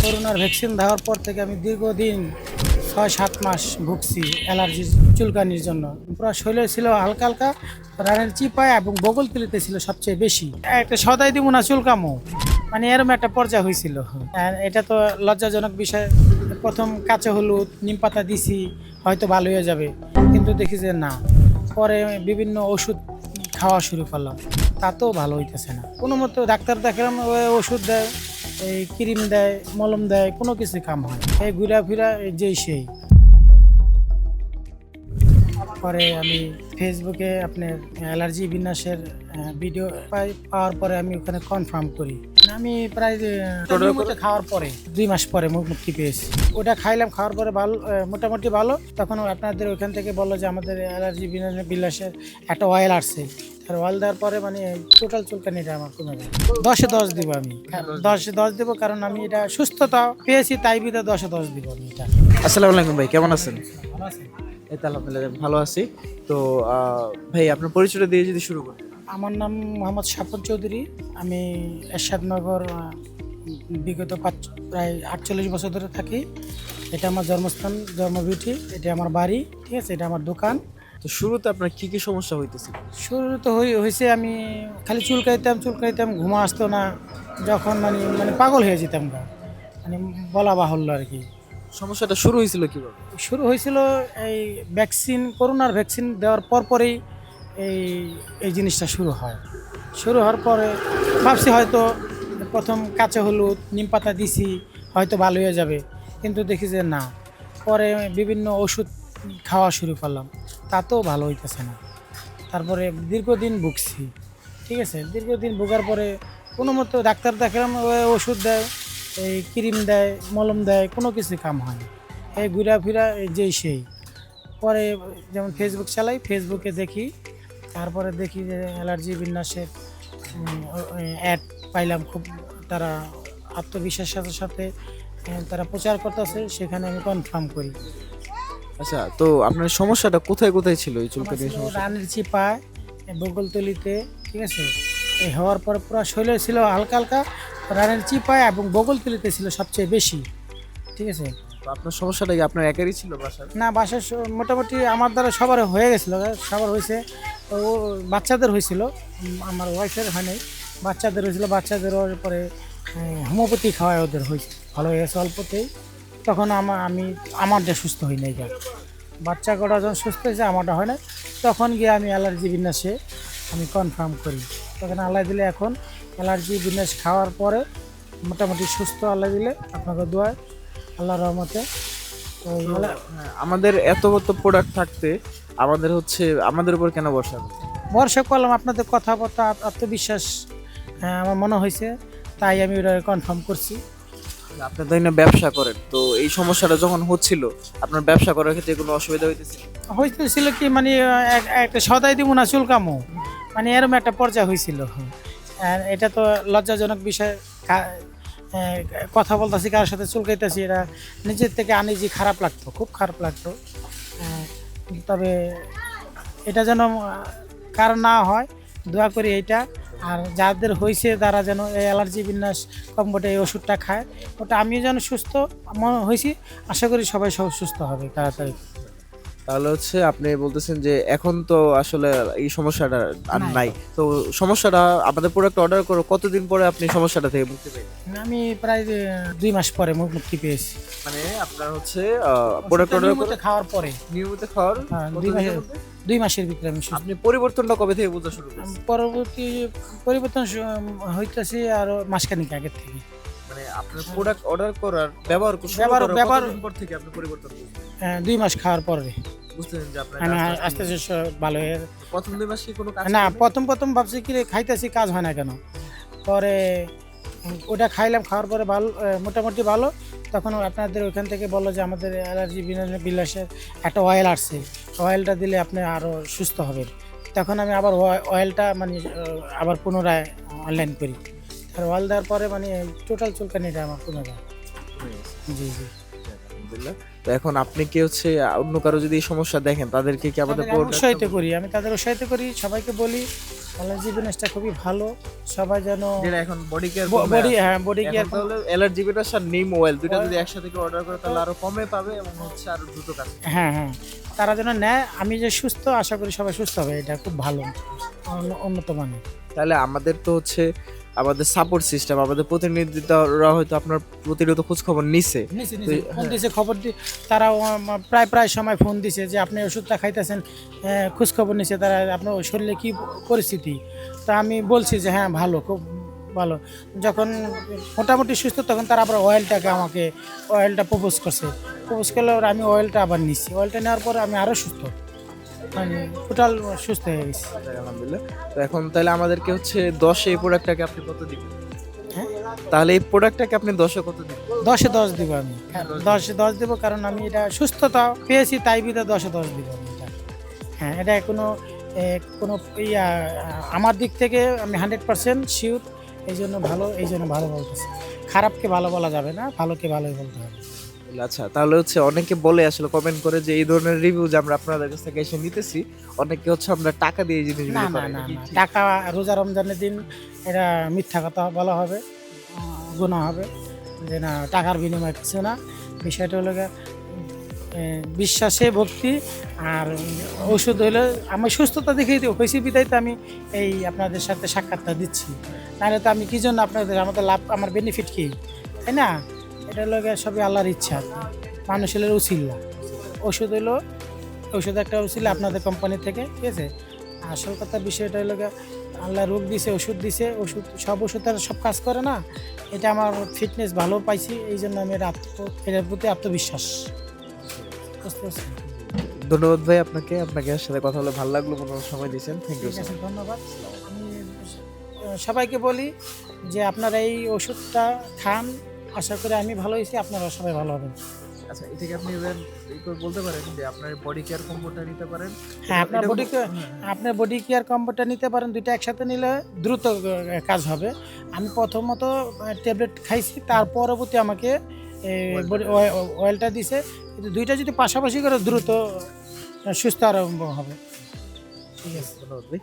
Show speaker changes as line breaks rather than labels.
করোনার ভ্যাকসিন দেওয়ার পর থেকে আমি দীর্ঘদিন 6-7 মাস ভুগছি অ্যালার্জির চুলকানির জন্য। পুরো শরীরে ছিল হালকা হালকা রানের চিপায় এবং বগলতলিতে ছিল সবচেয়ে বেশি। একটা সদাই দিব না চুলকামো, মানে এরকম একটা পর্যায়ে হয়েছিল। আর এটা তো লজ্জাজনক বিষয়। প্রথম কাঁচা হলুদ নিম পাতা দিছি, হয়তো ভালো হয়ে যাবে, কিন্তু দেখি যে না। পরে বিভিন্ন ওষুধ খাওয়া শুরু করলাম, তাতেও ভালো হইতেছে না। কোনো মতো ডাক্তার দেখালাম, ওষুধ দেয়, এই ক্রিম দেয়, মলম দেয়, কোনো কিছু কাম হয়, এই ঘুরা ফিরা যেই সেই। পরে আমি ফেসবুকে আপনার অ্যালার্জি বিন্যাসের ভিডিও পাওয়ার পরে আমি ওখানে কনফার্ম করি। আমি প্রায় নিয়মিত খাওয়ার পরে 2 মাস পরে মুক্তি পেয়েছি। ওটা খাইলাম, খাওয়ার পরে ভালো, মোটামুটি ভালো। তখন আপনাদের ওইখান থেকে বললো যে আমাদের অ্যালার্জি বিন্যাসের একটা অয়েল আসছে। আর অয়েল দেওয়ার পরে মানে টোটাল চুলকানিটা আমার কমে যায়। 10-10 দিব আমি, 10-10 দিব, কারণ আমি এটা সুস্থতা পেয়েছি, তাই বিধে 10-10 দিব আমি এটা।
আসসালামু আলাইকুম ভাই, কেমন আছেন?
ভালো আছে?
এই তো আলহামদুলিল্লাহ ভালো আছি। তো ভাই আপনার পরিচয়টা দিয়ে যদি শুরু করেন।
আমার নাম মোহাম্মদ স্বপন চৌধুরী। আমি এরশাদনগর বিগত প্রায় 48 বছর ধরে থাকি। এটা আমার জন্মস্থান, জন্মভিটি, এটা আমার বাড়ি, ঠিক আছে, এটা আমার দোকান।
তো শুরুতে আপনার কি কি সমস্যা হইতেছিল?
শুরু তো হয়েছে, আমি খালি চুলকাইতাম, ঘুমা আসতো না, যখন মানে মানে পাগল হয়ে যেতাম গা, মানে বলা বাহুল্য আর কি।
সমস্যাটা শুরু হয়েছিল কিভাবে?
শুরু হয়েছিল এই করোনার ভ্যাকসিন দেওয়ার পরেই এই এই জিনিসটা শুরু হয়। শুরু হওয়ার পরে ভাবছি হয়তো প্রথম কাঁচা হলুদ নিম পাতা দিছি, হয়তো ভালো হয়ে যাবে, কিন্তু দেখি যে না। পরে বিভিন্ন ওষুধ খাওয়া শুরু করলাম, তাতেও ভালো হইতেছে না। তারপরে দীর্ঘদিন ভুগছি, ঠিক আছে। দীর্ঘদিন ভোগার পরে কোনো মতো ডাক্তার দেখালাম, ওষুধ দেয়, এই ক্রিম দেয়, মলম দেয়, কোনো কিছু কাম হয় না, এই ঘুরা ফিরা যেই সেই। পরে যেমন ফেসবুক চালাই, ফেসবুকে দেখি, তারপরে দেখি যে অ্যালার্জি বিন্যাসের অ্যাড পাইলাম খুব। তারা আত্মবিশ্বাসের সাথে সাথে তারা প্রচার করতেছে, সেখানে আমি কনফার্ম করি।
আচ্ছা, তো আপনার সমস্যাটা কোথায় কোথায় ছিল এই
আমার
চুলকানির
ছিল
সমস্যা?
রানের চিপায়, বগলতলিতে, ঠিক আছে। এই হওয়ার পরে পুরো শরীরে ছিল হালকা হালকা রানের চিপায় এবং বগলতলিতে ছিল সবচেয়ে বেশি, ঠিক আছে।
তো আপনার সমস্যাটা কি আপনার একারই ছিল বাসার?
না, বাসার মোটামুটি আমার দ্বারা সবার হয়ে গেছিলো, সবার হয়েছে। তো ও বাচ্চাদের হয়েছিল, আমার ওয়াইফের হয় নাই, বাচ্চাদের হয়েছিল। বাচ্চাদের হওয়ার পরে হোমিওপ্যাথি খাওয়ায় ওদের হয়েছে, ভালো হয়ে গেছে অল্পতেই। তখন আমারটা সুস্থ হই নাই গা। বাচ্চা কটা যখন সুস্থ হয়েছে, আমারটা হয় না। তখন গিয়ে আমি অ্যালার্জি বিন্যাসে আমি কনফার্ম করি। তখন আল্লাহ দিলে এখন অ্যালার্জি বিন্যাস খাওয়ার পরে মোটামুটি সুস্থ, আল্লাহ দিলে, আপনাকে দোয়ায়, আল্লাহর রহমতে। তো
আমাদের এত এত প্রোডাক্ট থাকতে আমাদের হচ্ছে আমাদের উপর কেন বর্ষা হচ্ছে?
ভরসা করলাম আপনাদের কথাবার্তা, আত্মবিশ্বাস আমার মনে হয়েছে, তাই আমি ওটা কনফার্ম করছি।
আপনি তো এখানে ব্যবসা করেন, তো এই সমস্যাটা যখন হচ্ছিল আপনার ব্যবসা করার ক্ষেত্রে কোনো অসুবিধা হইতেছে?
হয়েছিল কি, মানে একটা সদাই দিব না চুলকামো, মানে এরকম একটা পর্যায়ে হয়েছিল। আর এটা তো লজ্জাজনক বিষয়। কথা বলতেছি কারোর সাথে চুলকাইতেছি, এটা নিজের থেকে আনিজি খারাপ লাগতো, খুব খারাপ লাগতো। আহ, তবে এটা যেন কার না হয়, দোয়া করি এইটা। আর যাদের হয়েছে তারা যেন এই অ্যালার্জি বিন্যাস কমবটে এই ওষুধটা খায়, ওটা আমিও যেন সুস্থ হয়েছি। আশা করি সবাই সব সুস্থ হবে তাড়াতাড়ি।
তাহলে হচ্ছে আপনি বলতেছেন যে এখন তো আসলে এই সমস্যাটা আর
নাই।
নাই। তো সমস্যাটা আমাদের প্রোডাক্ট অর্ডার করে কতদিন পরে আপনি সমস্যাটা থেকে মুক্তি পেলেন?
আমি প্রায় 2 মাস পরে মুক্তি পেয়েছি।
মানে আপনার হচ্ছে প্রোডাক্ট অর্ডার করে
খাওয়ার পরে
নিয়মিত খাওয়ার
হ্যাঁ,
কতদিনের মধ্যে?
2 মাসের ভিতরে আমি সুস্থ।
আপনি পরিবর্তনটা কবে থেকে বুঝতে শুরু করেছেন?
পরবর্তী পরিবর্তন হইতেছে আরো মাসখানিক আগের থেকে।
মানে আপনার প্রোডাক্ট অর্ডার করার ব্যবহার
ব্যবহার
কতদিন পর থেকে আপনি পরিবর্তন বুঝলেন?
2 মাস খাওয়ার পরে
বুঝতেছেন যে আপনার
আমি
কাজটা
আস্তে আস্তে ভালো হয়ে।
প্রথম 2 মাস কি কোনো কাজ
না,
করেন?
প্রথম ভাবছি কি রে, খাইতেছি কাজ হয় না কেন। পরে ওটা খাইলাম, খাওয়ার পরে ভালো, মোটামুটি ভালো। তখন আপনাদের ওইখান থেকে বললো যে আমাদের অ্যালার্জি বিন্যাসের একটা অয়েল আসছে, অয়েলটা দিলে আপনি আরও সুস্থ হবেন। তখন আমি আবার অয়েলটা মানে আবার পুনরায় অনলাইন করি। আর অয়েল দেওয়ার পরে মানে টোটাল চুলকানিটা আমার কমে যায়। জি জি।
আলহামদুলিল্লাহ। তো এখন আপনি কি হচ্ছে অন্য কারো যদি এই সমস্যা দেখেন তাদেরকে কি আমাদের
তাদের আমি উৎসাহিত করি, সবাইকে বলি অ্যালার্জি বিনাশটা খুবই ভালো, সবাই যেন
যেটা এখন বডি কেয়ার
বডি কেয়ার
তাহলে অ্যালার্জি বিনাশ আর নিম অয়েল দুইটা যদি একসাথে অর্ডার করে তাহলে আরো কমে পাবে এবং হচ্ছে আরো দ্রুত কাজ করবে।
হ্যাঁ হ্যাঁ, তারা যেন নেয়। আমি যে সুস্থ, আশা করি সবাই সুস্থ হবে, এটা খুব ভালো, উন্নত মানের।
তাহলে আমাদের তো হচ্ছে আমাদের সাপোর্ট সিস্টেম, আমাদের প্রতিনিধিরা হয়তো আপনার প্রতিনিয়ত খোঁজ খবর নিছে।
ফোন দিছে, খবর দি, তারা প্রায় সময় ফোন দিছে যে আপনি ওষুধটা খাইতেছেন, খোঁজ খবর নিছে তারা আপনার শরীরে কি পরিস্থিতি। তা আমি বলছি যে হ্যাঁ ভালো, খুব ভালো। যখন মোটামুটি সুস্থ তখন তারা আবার অয়েলটা প্রপোজ করলে ওরা আমি অয়েলটা আবার নিচ্ছি। অয়েলটা নেওয়ার পরে আমি আরও সুস্থ, মানে টোটাল সুস্থ হয়ে গেছি।
আলহামদুলিল্লাহ। তো এখন তাহলে আমাদেরকে হচ্ছে 10 এই প্রোডাক্টটাকে আপনি কত দিবেন?
হ্যাঁ,
তাহলে এই প্রোডাক্টটাকে আপনি 10 কত দিবেন?
10-10 দিব আমি, 10-10 দেবো, কারণ আমি এটা সুস্থতা পেয়েছি, তাই বিধে 10-10 দিব আমি এটা। হ্যাঁ, এটা কোনো ইয়া, আমার দিক থেকে আমি 100% শিওর, এই জন্য ভালো বলতেছি। খারাপকে ভালো বলা যাবে না, ভালোকে ভালোই বলতে হবে।
আচ্ছা, তাহলে হচ্ছে অনেকে বলে আসলে কমেন্ট করে যে এই ধরনের রিভিউ যে আমরা আপনাদের কাছ থেকে এসে নিতেছি, অনেকে হচ্ছে আমরা টাকা দিয়ে এই
না
জিনিসগুলো
না
করে।
না না, টাকা রোজা রমজানের দিন এটা মিথ্যা কথা বলা হবে, গুনাহ হবে, যে না টাকার বিনিময়ে কিছু না। বিষয়টা হলো গিয়ে, বিশ্বাসে ভক্তি। আর ওষুধ হইলে আমি সুস্থতা দেখেই হয়েছি বিদায় তো আমি এই আপনাদের সাথে সাক্ষাৎটা দিচ্ছি, নাহলে তো আমি কী জন্য আমাদের লাভ, আমার বেনিফিট কী, তাই না? এটা হলো গিয়ে সবই আল্লাহর ইচ্ছা, মানুষের উছিলা। ওষুধ একটা উছিলা আপনাদের কোম্পানি থেকে, ঠিক আছে। আসল কথা বিষয়টা হলো গিয়ে, আল্লাহ রোগ দিছে, ওষুধ দিছে, সব ওষুধ আর সব কাজ করে না। এটা আমার ফিটনেস ভালো পাইছি, এই জন্য আমি এটার প্রতি আত্মবিশ্বাস। বুঝতে পারছেন?
ধন্যবাদ ভাই আপনাকে এর সাথে কথা বলে ভালো লাগলো, কোনো সময় দিয়েছেন, থ্যাংক ইউ।
ঠিক আছে, ধন্যবাদ। আমি সবাইকে বলি যে আপনারা এই ওষুধটা খান, আশা করি আমি ভালো হয়েছি, আপনারা সবাই ভালো হবেন।
আচ্ছা, এটাকে আপনি বলতে পারেন যে আপনার বডি কেয়ার কম্বোটা নিতে পারেন।
হ্যাঁ, আপনার বডি কেয়ার কম্বোটা নিতে পারেন, দুইটা একসাথে নিলে দ্রুত কাজ হবে। আমি প্রথমত ট্যাবলেট খাইছি, তার পরবর্তী আমাকে অয়েলটা দিছে, কিন্তু দুইটা যদি পাশাপাশি করে দ্রুত সুস্থ আরম্ভ হবে। ঠিক আছে,
ধন্যবাদ ভাই।